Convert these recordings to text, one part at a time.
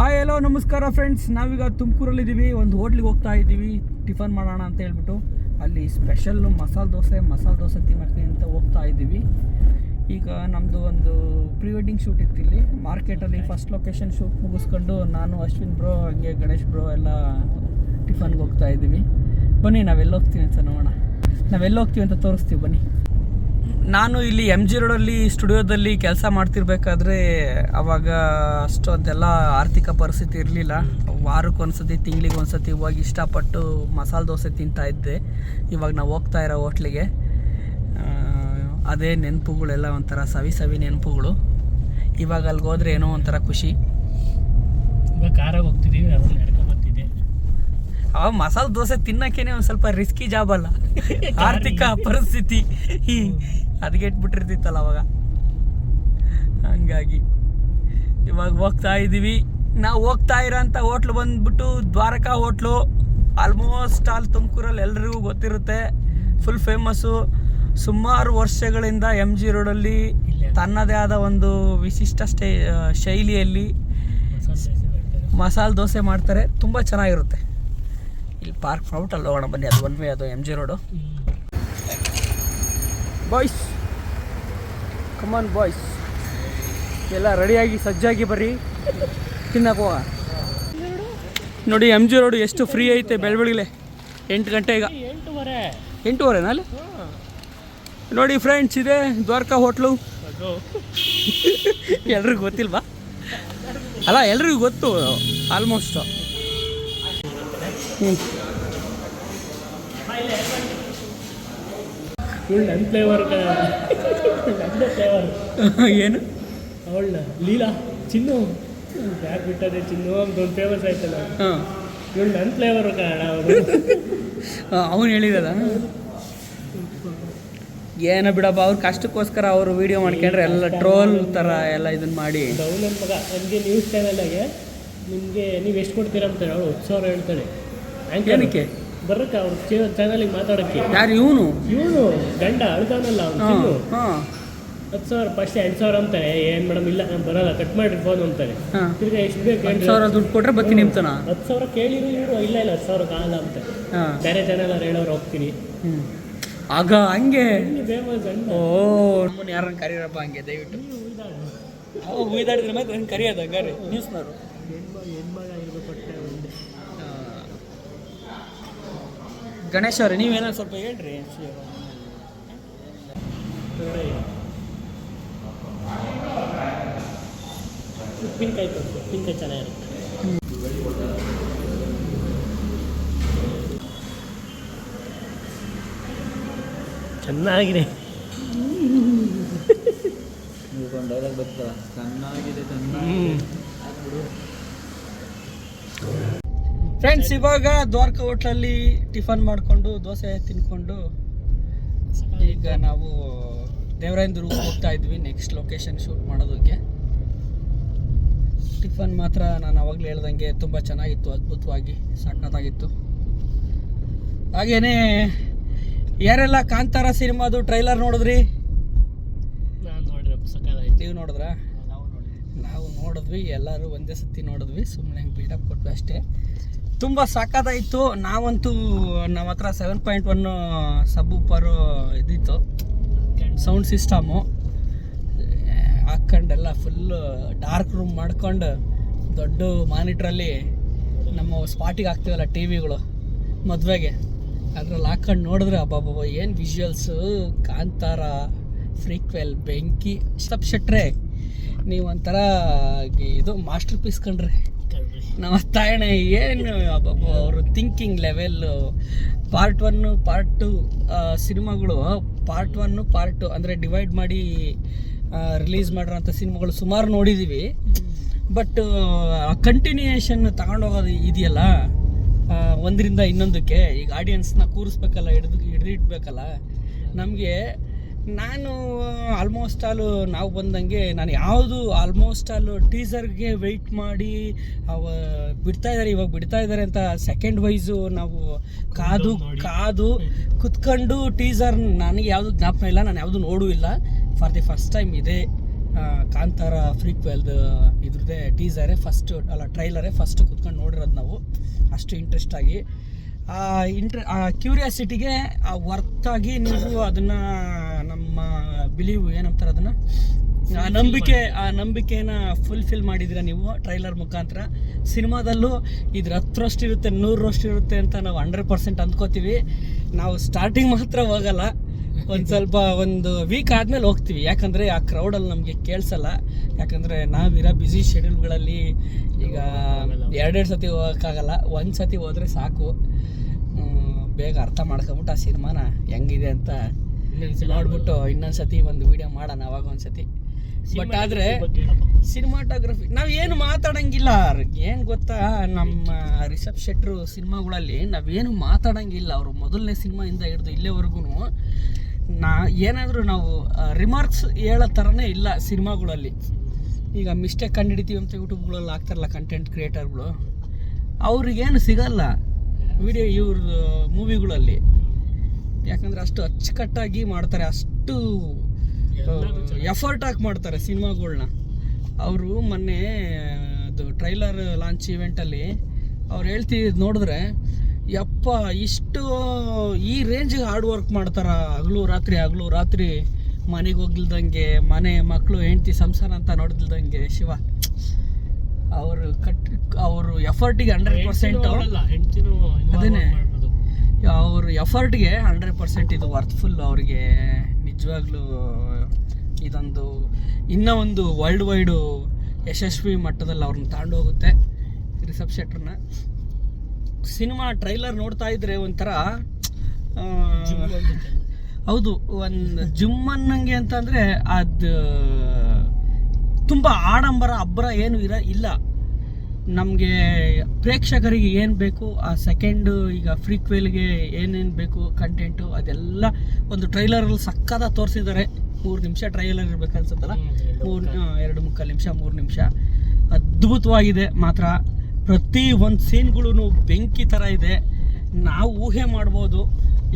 Hi hello ನಮಸ್ಕಾರ friends, ನಾವೀಗ ತುಮಕೂರಲ್ಲಿದ್ದೀವಿ. ಒಂದು ಹೋಟ್ಲಿಗೆ ಹೋಗ್ತಾ ಇದ್ದೀವಿ ಟಿಫನ್ ಮಾಡೋಣ ಅಂತ ಹೇಳ್ಬಿಟ್ಟು. ಅಲ್ಲಿ ಸ್ಪೆಷಲ್ಲು ಮಸಾಲೆ ದೋಸೆ ತಿನ್ನೋಕ್ಕೆ ಅಂತ ಹೋಗ್ತಾ ಇದ್ದೀವಿ. ಈಗ ನಮ್ಮದು ಒಂದು ಪ್ರೀ ವೆಡ್ಡಿಂಗ್ ಶೂಟ್ ಇತ್ತು ಇಲ್ಲಿ ಮಾರ್ಕೆಟಲ್ಲಿ. ಫಸ್ಟ್ ಲೊಕೇಶನ್ ಶೂಟ್ ಮುಗಿಸ್ಕೊಂಡು ನಾನು, ಅಶ್ವಿನ್ ಬ್ರೋ, ಹಂಗೆ ಗಣೇಶ್ ಬ್ರೋ ಎಲ್ಲ ಟಿಫನ್ಗೆ ಹೋಗ್ತಾ ಇದ್ದೀವಿ. ಬನ್ನಿ ನಾವೆಲ್ಲ ಹೋಗ್ತೀವಿ ಅಂತ ನೋಡೋಣ, ನಾವೆಲ್ಲ ಹೋಗ್ತೀವಿ ಅಂತ ತೋರಿಸ್ತೀವಿ ಬನ್ನಿ. ನಾನು ಇಲ್ಲಿ MG ರೋಡಲ್ಲಿ ಸ್ಟುಡಿಯೋದಲ್ಲಿ ಕೆಲಸ ಮಾಡ್ತಿರ್ಬೇಕಾದ್ರೆ ಅವಾಗ ಅಷ್ಟೊಂದೆಲ್ಲ ಆರ್ಥಿಕ ಪರಿಸ್ಥಿತಿ ಇರಲಿಲ್ಲ. ವಾರಕ್ಕೊಂದ್ಸತಿ ತಿಂಗಳಿಗೆ ಒಂದ್ಸತಿ ಹೋಗಿ ಇಷ್ಟಪಟ್ಟು ಮಸಾಲೆ ದೋಸೆ ತಿಂತಾ ಇದ್ದೆ. ಇವಾಗ ನಾವು ಹೋಗ್ತಾ ಇರೋ ಹೋಟ್ಲಿಗೆ ಅದೇ ನೆನಪುಗಳೆಲ್ಲ ಒಂಥರ ಸವಿ ನೆನಪುಗಳು. ಇವಾಗ ಅಲ್ಲಿಗೆ ಹೋದ್ರೆ ಏನೋ ಒಂಥರ ಖುಷಿ. ಇವಾಗ ಕಾರಾಗಿ ಹೋಗ್ತಿದ್ದೀವಿ, ಅದನ್ನು ನಡ್ಕೊಂಬರ್ತಿದ್ದೆ. ಅವಾಗ ಮಸಾಲೆ ದೋಸೆ ತಿನ್ನೋಕ್ಕೇನೆ ಒಂದು ಸ್ವಲ್ಪ ರಿಸ್ಕಿ ಜಾಬ್ ಅಲ್ಲ, ಆರ್ಥಿಕ ಪರಿಸ್ಥಿತಿ ಹದಗೆಟ್ಬಿಟ್ಟಿರ್ತಿತ್ತಲ್ಲ ಅವಾಗ. ಹಂಗಾಗಿ ಇವಾಗ ಹೋಗ್ತಾ ಇದ್ದೀವಿ. ನಾವು ಹೋಗ್ತಾ ಇರೋಂಥ ಹೋಟ್ಲು ಬಂದ್ಬಿಟ್ಟು ದ್ವಾರಕಾ ಹೋಟ್ಲು. ಆಲ್ಮೋಸ್ಟ್ ಆಲ್ ತುಮಕೂರಲ್ಲಿ ಎಲ್ರಿಗೂ ಗೊತ್ತಿರುತ್ತೆ, ಫುಲ್ ಫೇಮಸ್ಸು. ಸುಮಾರು ವರ್ಷಗಳಿಂದ MG ರೋಡಲ್ಲಿ ತನ್ನದೇ ಆದ ಒಂದು ವಿಶಿಷ್ಟ ಶೈಲಿಯಲ್ಲಿ ಮಸಾಲೆ ದೋಸೆ ಮಾಡ್ತಾರೆ. ತುಂಬ ಚೆನ್ನಾಗಿರುತ್ತೆ. ಇಲ್ಲಿ ಪಾರ್ಕ್ ಮಾಡ್ಬಿಟ್ಟು ಅಲ್ಲಿ ಹೋಗೋಣ ಬನ್ನಿ. ಅದು ಒನ್ ವೇ, ಅದು MG ರೋಡು. ಬಾಯ್ಸ್, ಕಮಾನ್ ಬಾಯ್ಸ್, ಎಲ್ಲ ರೆಡಿಯಾಗಿ ಸಜ್ಜಾಗಿ ಬರ್ರಿ, ತಿನ್ನಕ್ಕೆ ಹೋಗ. ನೋಡಿ MG ರೋಡು ಎಷ್ಟು ಫ್ರೀ ಐತೆ ಬೆಳಬೆಳಗ್ಗೆ 8 ಗಂಟೆ. ಈಗ 8:30 ಅಲ್ಲಿ ನೋಡಿ ಫ್ರೆಂಡ್ಸ್, ಇದೆ ದ್ವಾರಕಾ ಹೋಟ್ಲು. ಎಲ್ರಿಗೂ ಗೊತ್ತಿಲ್ವಾ? ಅಲ್ಲ, ಎಲ್ರಿಗೂ ಗೊತ್ತು ಆಲ್ಮೋಸ್ಟ್. ನನ್ನ ಫ್ಲೇವರ್ ಏನು ಅವಳ ಲೀಲಾ ಚಿನ್ನು ಯಾಕೆ ಬಿಟ್ಟದೆ ಚಿನ್ನು ಅಂತ ಫೇಮಸ್ ಆಯ್ತಲ್ಲ. ಇವಳು ನನ್ನ ಫ್ಲೇವರ್ ಅವನು ಹೇಳಿದ ಏನೋ ಬಿಡಪ್ಪ. ಅವ್ರ ಕಷ್ಟಕ್ಕೋಸ್ಕರ ಅವರು ವೀಡಿಯೋ ಮಾಡ್ಕೊಂಡ್ರೆ ಎಲ್ಲ ಟ್ರೋಲ್ ಥರ ಎಲ್ಲ ಇದನ್ನ ಮಾಡಿ. ನನ್ನ ಮಗ ನನಗೆ ನ್ಯೂಸ್ ಚಾನಲ್ಲಾಗೆ ನಿಮಗೆ ನೀವು ಎಷ್ಟು ಕೊಡ್ತೀರಾ ಅಂತಾರೆ. ಅವಳು 10,000 ಹೇಳ್ತಾಳೆ. ಏನಕ್ಕೆ ಬರಕ್ಕೆ ಅವ್ರ ಚಾನಲಿಗೆ ಮಾತಾಡೋಕ್ಕೆ. ಯಾರು ಇವನು ಗಂಡ ಅಳ್ತಾನಲ್ಲ ಅವನು. 10,000 ಫಸ್ಟ್ 2,000 ಅಂತಾರೆ. ಏನು ಮೇಡಮ್, ಇಲ್ಲ ನಾನು ಬರಲ್ಲ, ಕಟ್ ಮಾಡಿರಿ ಫೋನ್ ಅಂತಾರೆ. ತಿರ್ಗಿ ಎಷ್ಟು ಬೇಕು 10,000 ದುಡ್ಡು ಕೊಟ್ಟರೆ ಬರ್ತೀನಿ ನಿಮ್ತನ. 10,000 ಕೇಳಿರು ಇವರು, ಇಲ್ಲ 10,000 ಕಾಲ ಅಂತ ಬೇರೆ ಚಾನಲ್ ಅವ್ರು ಹೇಳೋರು ಹೋಗ್ತೀನಿ. ಆಗ ಹಂಗೆ ಫೇಮಸ್ ಗಂಡ. ಓ, ನಮ್ಮನ್ನು ಯಾರನ್ನ ಕರೀರಪ್ಪ ಹಂಗೆ ದಯವಿಟ್ಟು. ಅವಾಗ ಉಯ್ದಾಡಿದ್ರೆ ಮತ್ತೆ ನಂಗೆ ಕರಿಯೋದು ಹಂಗಾರೆ ನ್ಯೂಸ್ನವರು. ಹೆಣ್ಮಗ ಇರಬೇಕು ಕೊಟ್ಟೆ ಒಂದೇ. ಗಣೇಶ್ ಅವ್ರೆ, ನೀವೇನೋ ಸ್ವಲ್ಪ ಹೇಳ್ರಿ. ಉಪ್ಪಿನಕಾಯಿ ಕೊಟ್ಟು, ಉಪ್ಪಿನಕಾಯಿ ಚೆನ್ನಾಗಿರುತ್ತೆ. ಚೆನ್ನಾಗಿದೆ. ಡೈಲಾಗ್ ಬರ್ತಾ ಚೆನ್ನಾಗಿದೆ. ಫ್ರೆಂಡ್ಸ್, ಇವಾಗ ದ್ವಾರಕಾ ಹೋಟ್ಲಲ್ಲಿ ಟಿಫನ್ ಮಾಡಿಕೊಂಡು ದೋಸೆ ತಿನ್ಕೊಂಡು ಈಗ ನಾವು ದೇವರಾಯನದುರ್ಗ ಹೋಗ್ತಾ ಇದ್ವಿ ನೆಕ್ಸ್ಟ್ ಲೊಕೇಶನ್ ಶೂಟ್ ಮಾಡೋದಕ್ಕೆ. ಟಿಫನ್ ಮಾತ್ರ ನಾನು ಅವಾಗಲೇ ಹೇಳ್ದಂಗೆ ತುಂಬ ಚೆನ್ನಾಗಿತ್ತು, ಅದ್ಭುತವಾಗಿ ಸಖತ್ತಾಗಿತ್ತು. ಹಾಗೇನೆ ಯಾರೆಲ್ಲ ಕಾಂತಾರ ಸಿನಿಮಾದು ಟ್ರೈಲರ್ ನೋಡಿದ್ರಿ? ನಾನು ನೋಡಿದ್ರೆ ಸಖತ್ತಾಗಿತ್ತು. ನೀವು ನೋಡಿದ್ರಾ? ನಾವು ನೋಡಿದ್ವಿ, ಎಲ್ಲರೂ ಒಂದೇ ಸತಿ ನೋಡಿದ್ವಿ, ಸುಮ್ಮನೆ ಹಂಗೆ ಬಿಲ್ಡಪ್ ಕೊಟ್ವಿ ಅಷ್ಟೇ. ತುಂಬ ಸಖತ್ತಾಯಿತು. ನಾವಂತೂ ನಮ್ಮ ಹತ್ರ 7.1 ಸಬ್-ವೂಫರು ಇದ್ದಿತ್ತು, ಸೌಂಡ್ ಸಿಸ್ಟಮು ಹಾಕ್ಕೊಂಡೆಲ್ಲ ಫುಲ್ಲು ಡಾರ್ಕ್ ರೂಮ್ ಮಾಡ್ಕೊಂಡು ದೊಡ್ಡ ಮಾನಿಟ್ರಲ್ಲಿ ನಮ್ಮ ಸ್ಪಾಟಿಗೆ ಹಾಕ್ತೀವಲ್ಲ ಟಿವಿಗಳು ಮದುವೆಗೆ, ಅದ್ರಲ್ಲಿ ಹಾಕ್ಕೊಂಡು ನೋಡಿದ್ರೆ ಅಬ್ಬಬ್ಬ ಏನು ವಿಜುವಲ್ಸು. ಕಾಂತಾರ, ಫ್ರೀಕ್ವೆಲ್, ಬೆಂಕಿ. ರಿಷಬ್ ಶೆಟ್ರೆ ನೀವೊಂಥರ ಇದು ಮಾಸ್ಟರ್ ಪೀಸ್ ಕಂಡ್ರೆ. ನಮ್ಮ ತಾಯಣ್ಣ ಏನು ಅಬ್ಬಬ್ಬ, ಅವರು ಥಿಂಕಿಂಗ್ ಲೆವೆಲ್ಲು. ಪಾರ್ಟ್ 1 ಪಾರ್ಟ್ 2 ಸಿನಿಮಾಗಳು, ಪಾರ್ಟ್ 1 ಪಾರ್ಟ್ 2 ಅಂದರೆ ಡಿವೈಡ್ ಮಾಡಿ ರಿಲೀಸ್ ಮಾಡಿರೋಂಥ ಸಿನಿಮಾಗಳು ಸುಮಾರು ನೋಡಿದ್ದೀವಿ. ಬಟ್ ಕಂಟಿನ್ಯೂಯೇಷನ್ ತಗೊಂಡೋಗೋದು ಇದೆಯಲ್ಲ ಒಂದರಿಂದ ಇನ್ನೊಂದಕ್ಕೆ, ಈಗ ಆಡಿಯನ್ಸ್ನ ಕೂರಿಸ್ಬೇಕಲ್ಲ, ಹಿಡಿದಿಡ್ಬೇಕಲ್ಲ ನಮಗೆ. ನಾನು ಆಲ್ಮೋಸ್ಟ್ ಆಲು ನಾವು ಬಂದಂಗೆ ನಾನು ಯಾವುದು ಆಲ್ಮೋಸ್ಟ್ ಆಲು ಟೀಸರ್ಗೆ ವೆಯ್ಟ್ ಮಾಡಿ ಇವಾಗ ಬಿಡ್ತಾ ಇದ್ದಾರೆ ಅಂತ ಸೆಕೆಂಡ್ ವೈಸು ನಾವು ಕಾದು ಕುತ್ಕೊಂಡು ಟೀಸರ್ ನನಗೆ ಯಾವುದು ಜ್ಞಾಪನ ಇಲ್ಲ, ನಾನು ಯಾವುದು ನೋಡೂ ಇಲ್ಲ. ಫಾರ್ ದಿ ಫಸ್ಟ್ ಟೈಮ್ ಇದೇ ಕಾಂತಾರ ಫ್ರೀಕ್ವೆಲ್ದು ಇದ್ರದ್ದೇ ಟೀಸರೇ ಫಸ್ಟ್ ಅಲ್ಲ ಟ್ರೈಲರೇ ಫಸ್ಟ್ ಕುತ್ಕೊಂಡು ನೋಡಿರೋದು ನಾವು. ಅಷ್ಟು ಇಂಟ್ರೆಸ್ಟ್ ಆಗಿ ಆ ಕ್ಯೂರಿಯಾಸಿಟಿಗೆ ವರ್ತಾಗಿ ನೀವು ಅದನ್ನು ನಮ್ಮ ಬಿಲೀವ್ ಏನಂತಾರೆ ಅದನ್ನು ಆ ನಂಬಿಕೆನ ಫುಲ್ಫಿಲ್ ಮಾಡಿದ್ದೀರ ನೀವು ಟ್ರೈಲರ್ ಮುಖಾಂತರ. ಸಿನಿಮಾದಲ್ಲೂ ಇದ್ರ 10ರಷ್ಟು ಇರುತ್ತೆ 100ರಷ್ಟು ಇರುತ್ತೆ ಅಂತ ನಾವು 100% ಅಂದ್ಕೋತೀವಿ. ನಾವು ಸ್ಟಾರ್ಟಿಂಗ್ ಮಾತ್ರ ಹೋಗಲ್ಲ, ಒಂದು ವೀಕ್ ಆದಮೇಲೆ ಹೋಗ್ತೀವಿ. ಯಾಕಂದರೆ ಆ ಕ್ರೌಡಲ್ಲಿ ನಮಗೆ ಕೇಳಿಸಲ್ಲ. ಯಾಕಂದರೆ ನಾವಿರೋ ಬ್ಯುಸಿ ಶೆಡ್ಯೂಲ್ಗಳಲ್ಲಿ ಈಗ 2 ಸತಿ ಹೋಗೋಕ್ಕಾಗಲ್ಲ. 1 ಸತಿ ಹೋದರೆ ಸಾಕು. ಬೇಗ ಅರ್ಥ ಮಾಡ್ಕೊಂಬಿಟ್ಟು ಆ ಸಿನಿಮಾನ ಹೆಂಗಿದೆ ಅಂತ ನೋಡ್ಬಿಟ್ಟು ಇನ್ನೊಂದು ಸತಿ ಒಂದು ವಿಡಿಯೋ ಮಾಡೋಣ ಅವಾಗ ಒಂದು ಸತಿ. ಬಟ್ ಆದರೆ ಸಿನಿಮಾಟೋಗ್ರಫಿ ನಾವು ಏನು ಮಾತಾಡೋಂಗಿಲ್ಲ. ಏನು ಗೊತ್ತಾ, ನಮ್ಮ ರಿಷಬ್ ಶೆಟ್ರು ಸಿನಿಮಾಗಳಲ್ಲಿ ನಾವೇನು ಮಾತಾಡೋಂಗಿಲ್ಲ. ಅವರು ಮೊದಲನೇ ಸಿನಿಮಾಯಿಂದ ಹಿಡಿದು ಇಲ್ಲೇವರೆಗೂ ಏನಾದರೂ ನಾವು ರಿಮಾರ್ಕ್ಸ್ ಹೇಳೋ ಥರನೇ ಇಲ್ಲ ಸಿನಿಮಾಗಳಲ್ಲಿ. ಈಗ ಮಿಸ್ಟೇಕ್ ಕಂಡುಹಿಡಿತೀವಿ ಅಂತ ಯೂಟ್ಯೂಬ್ಗಳಲ್ಲಿ ಆಗ್ತಾರಲ್ಲ ಕಂಟೆಂಟ್ ಕ್ರಿಯೇಟರ್ಗಳು, ಅವ್ರಿಗೇನು ಸಿಗಲ್ಲ ವಿಡಿಯೋ ಇವ್ರದ್ದು ಮೂವಿಗಳಲ್ಲಿ. ಯಾಕಂದರೆ ಅಷ್ಟು ಅಚ್ಚುಕಟ್ಟಾಗಿ ಮಾಡ್ತಾರೆ, ಅಷ್ಟು ಎಫರ್ಟ್ ಹಾಕಿ ಮಾಡ್ತಾರೆ ಸಿನಿಮಾಗಳ್ನ. ಅವರು ಮೊನ್ನೆ ಅದು ಟ್ರೈಲರ್ ಲಾಂಚ್ ಇವೆಂಟಲ್ಲಿ ಅವ್ರು ಹೇಳ್ತಿದ್ದು ನೋಡಿದ್ರೆ, ಯಪ್ಪ ಇಷ್ಟು ಈ ರೇಂಜಿಗೆ ಹಾರ್ಡ್ ವರ್ಕ್ ಮಾಡ್ತಾರ. ಹಗಲು ರಾತ್ರಿ ಮನೆಗೆ ಹೋಗ್ಲಿಲ್ದಂಗೆ, ಮನೆ ಮಕ್ಕಳು ಹೆಂಡತಿ ಸಂಸಾರ ಅಂತ ನೋಡಿಲ್ದಂಗೆ. ಶಿವ ಅವರು ಎಫರ್ಟಿಗೆ 100% ಅದೇನೆ, ಅವ್ರ ಎಫರ್ಟ್ಗೆ 100% ಇದು ವರ್ತಫುಲ್. ಅವ್ರಿಗೆ ನಿಜವಾಗ್ಲೂ ಇದೊಂದು ಇನ್ನೂ ಒಂದು ವರ್ಲ್ಡ್ ವೈಡು ಯಶಸ್ವಿ ಮಟ್ಟದಲ್ಲಿ ಅವ್ರನ್ನ ತಗೊಂಡು ಹೋಗುತ್ತೆ ರಿಷಬ್ ಶೆಟ್ರನ್ನ. ಸಿನಿಮಾ ಟ್ರೈಲರ್ ನೋಡ್ತಾ ಇದ್ರೆ ಒಂಥರ ಹೌದು, ಒಂದು ಜಿಮ್ ಅನ್ನಂಗೆ ಅಂತಂದರೆ ಅದು ತುಂಬ ಆಡಂಬರ ಅಬ್ಬರ ಏನು ಇಲ್ಲ. ನಮಗೆ ಪ್ರೇಕ್ಷಕರಿಗೆ ಏನು ಬೇಕು ಆ ಸೆಕೆಂಡು, ಈಗ ಫ್ರೀಕ್ವೆಲ್ಗೆ ಏನೇನು ಬೇಕು ಕಂಟೆಂಟು ಅದೆಲ್ಲ ಒಂದು ಟ್ರೈಲರಲ್ಲಿ ಸಕ್ಕದ ತೋರಿಸಿದ್ದಾರೆ. 3 ನಿಮಿಷ ಟ್ರೈಲರ್ ಇರ್ಬೇಕು ಅನ್ಸುತ್ತಲ್ಲ, 2.25 ನಿಮಿಷ 3 ನಿಮಿಷ. ಅದ್ಭುತವಾಗಿದೆ ಮಾತ್ರ. ಪ್ರತಿ ಒಂದು ಸೀನ್ಗಳೂ ಬೆಂಕಿ ಥರ ಇದೆ. ನಾವು ಊಹೆ ಮಾಡ್ಬೋದು.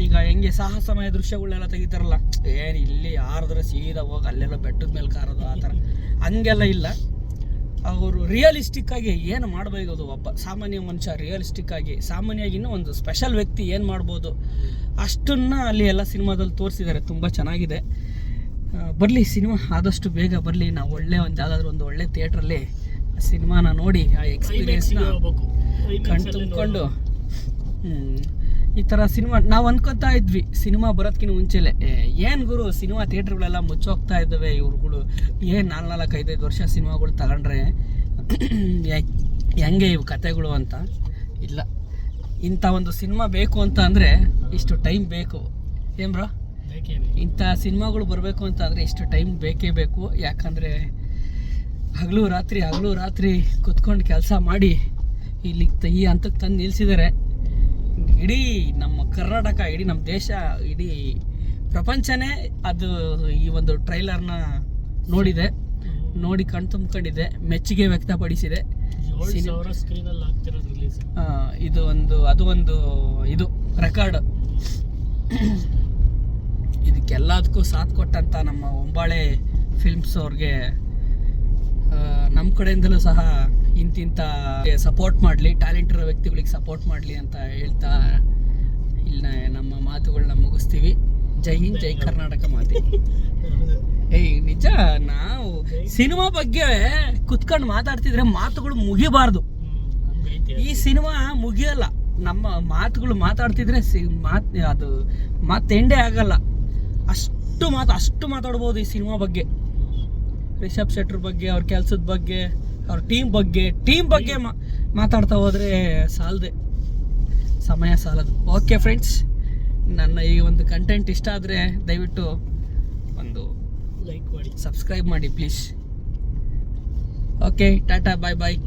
ಈಗ ಹೆಂಗೆ ಸಾಹಸಮಯ ದೃಶ್ಯಗಳೆಲ್ಲ ತೆಗಿತಾರಲ್ಲ, ಏನು ಇಲ್ಲಿ ಯಾರದ್ರೆ ಸೀದಾ ಹೋಗಿ ಅಲ್ಲೆಲ್ಲ ಬೆಟ್ಟದ ಮೇಲೆ ಕಾರೋದು ಆ ಥರ, ಹಂಗೆಲ್ಲ ಇಲ್ಲ. ಅವರು ರಿಯಲಿಸ್ಟಿಕ್ಕಾಗಿ ಏನು ಮಾಡಬೇಕು, ಒಬ್ಬ ಸಾಮಾನ್ಯ ಮನುಷ್ಯ ರಿಯಲಿಸ್ಟಿಕ್ಕಾಗಿ ಸಾಮಾನ್ಯವಾಗಿನೂ ಒಂದು ಸ್ಪೆಷಲ್ ವ್ಯಕ್ತಿ ಏನು ಮಾಡ್ಬೋದು ಅಷ್ಟನ್ನು ಅಲ್ಲಿ ಎಲ್ಲ ಸಿನಿಮಾದಲ್ಲಿ ತೋರಿಸಿದ್ದಾರೆ. ತುಂಬ ಚೆನ್ನಾಗಿದೆ. ಬರಲಿ ಸಿನಿಮಾ ಆದಷ್ಟು ಬೇಗ ಬರಲಿ. ನಾವು ಯಾವುದಾದ್ರೂ ಒಂದು ಒಳ್ಳೆ ಥಿಯೇಟ್ರಲ್ಲಿ ಸಿನಿಮಾನ ನೋಡಿ ಆ ಎಕ್ಸ್ಪೀರಿಯನ್ಸ್ನ ಕಣ್ತುಂಬ್ಕೊಂಡು ಈ ಥರ ಸಿನಿಮಾ ನಾವು ಅಂದ್ಕೊತಾ ಇದ್ವಿ ಸಿನಿಮಾ ಬರೋದಕ್ಕಿಂತ ಮುಂಚೆಲೆ, ಏನು ಗುರು ಸಿನಿಮಾ ಥಿಯೇಟ್ರ್ಗಳೆಲ್ಲ ಮುಚ್ಚೋಗ್ತಾ ಇದ್ದಾವೆ, ಇವ್ರುಗಳು ಏನು 4-5 ವರ್ಷ ಸಿನಿಮಾಗಳು ತಗೊಂಡ್ರೆ ಹೆಂಗೆ ಇವು ಕತೆಗಳು ಅಂತ. ಇಲ್ಲ, ಇಂಥ ಒಂದು ಸಿನಿಮಾ ಬೇಕು ಅಂತ ಅಂದರೆ ಇಷ್ಟು ಟೈಮ್ ಬೇಕು. ಏನು ಬ್ರೋ, ಇಂಥ ಸಿನಿಮಾಗಳು ಬರಬೇಕು ಅಂತ ಅಂದರೆ ಇಷ್ಟು ಟೈಮ್ ಬೇಕೇ ಬೇಕು. ಯಾಕಂದರೆ ಹಗಲು ರಾತ್ರಿ ಕುತ್ಕೊಂಡು ಕೆಲಸ ಮಾಡಿ ಇಲ್ಲಿ ಈ ಹಂತಕ್ಕೆ ತಂದು ನಿಲ್ಲಿಸಿದ್ದಾರೆ. ಇಡೀ ನಮ್ಮ ಕರ್ನಾಟಕ, ಇಡೀ ನಮ್ಮ ದೇಶ, ಇಡೀ ಪ್ರಪಂಚನೇ ಅದು ಈ ಒಂದು ಟ್ರೈಲರ್ನ ನೋಡಿ ಕಣ್ತುಂಬ್ಕೊಂಡಿದೆ, ಮೆಚ್ಚುಗೆ ವ್ಯಕ್ತಪಡಿಸಿದೆ. ಇದು ರೆಕಾರ್ಡ್. ಇದಕ್ಕೆಲ್ಲದಕ್ಕೂ ಸಾಥ್ ಕೊಟ್ಟಂಥ ನಮ್ಮ ಹೊಂಬಾಳೆ ಫಿಲ್ಮ್ಸ್ ಅವ್ರಿಗೆ ನಮ್ಮ ಕಡೆಯಿಂದಲೂ ಸಹ ಇಂತಿಂಥ ಸಪೋರ್ಟ್ ಮಾಡಲಿ, ಟ್ಯಾಲೆಂಟ್ ಇರೋ ವ್ಯಕ್ತಿಗಳಿಗೆ ಸಪೋರ್ಟ್ ಮಾಡಲಿ ಅಂತ ಹೇಳ್ತಾ ಇಲ್ಲ ನಮ್ಮ ಮಾತುಗಳನ್ನ ಮುಗಿಸ್ತೀವಿ. ಜೈ ಹಿಂದ್, ಜೈ ಕರ್ನಾಟಕ ಮಾತೆ. ನಿಜ, ನಾವು ಸಿನಿಮಾ ಬಗ್ಗೆ ಕುತ್ಕೊಂಡು ಮಾತಾಡ್ತಿದ್ರೆ ಮಾತುಗಳು ಮುಗಿಬಾರ್ದು. ಈ ಸಿನಿಮಾ ಮುಗಿಯಲ್ಲ, ನಮ್ಮ ಮಾತುಗಳು ಮಾತಾಡ್ತಿದ್ರೆ ಅದು ಮಾತೆಂಡೇ ಆಗಲ್ಲ. ಅಷ್ಟು ಮಾತಾಡ್ಬೋದು ಈ ಸಿನಿಮಾ ಬಗ್ಗೆ. ರಿಷಬ್ ಶೆಟ್ರ್ ಬಗ್ಗೆ, ಅವ್ರ ಕೆಲಸದ ಬಗ್ಗೆ, ಅವ್ರ ಟೀಮ್ ಬಗ್ಗೆ ಮಾತಾಡ್ತಾ ಹೋದರೆ ಸಮಯ ಸಾಲದು. ಓಕೆ ಫ್ರೆಂಡ್ಸ್, ನನ್ನ ಈ ಒಂದು ಕಂಟೆಂಟ್ ಇಷ್ಟ ಆದರೆ ದಯವಿಟ್ಟು ಒಂದು ಲೈಕ್ ಮಾಡಿ, ಸಬ್ಸ್ಕ್ರೈಬ್ ಮಾಡಿ ಪ್ಲೀಸ್. Okay, Tata, bye.